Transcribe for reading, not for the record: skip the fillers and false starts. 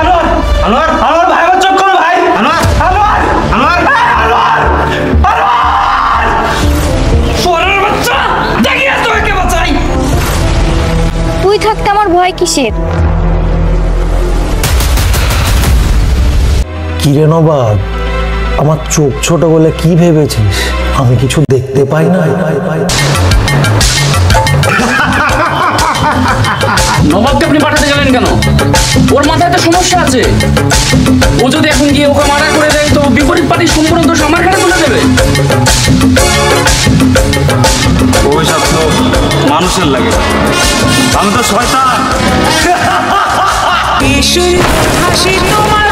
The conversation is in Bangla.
আনোয়ার আনোয়ার আনোয়ার ভাই আমার চোখ খোল ভাই আনোয়ার আনোয়ার আনোয়ার আনোয়ার আনোয়ার সোনার বাচ্চা দেখি আর তোকে বাঁচাই। তুই থাকতে আমার ভয় কিসের? কিরে নবাব, আমার চোখ ছোট বলে কি ভেবেছিস আমি কিছু দেখতে পাই না? নবাবকে আপনি পাঠাতে গেলেন কেন? ওর মাথায় তো সমস্যা আছে। ও যদি এখন গিয়ে ওকে মার্ডার করে দেয় তো বিপরীত পার্টি সম্পূর্ণ দোষ আমার ঘাড়ে তুলে দেবে। ওইসব তো মানুষের লাগে, আমি তো শয়তান। হাসি তোমার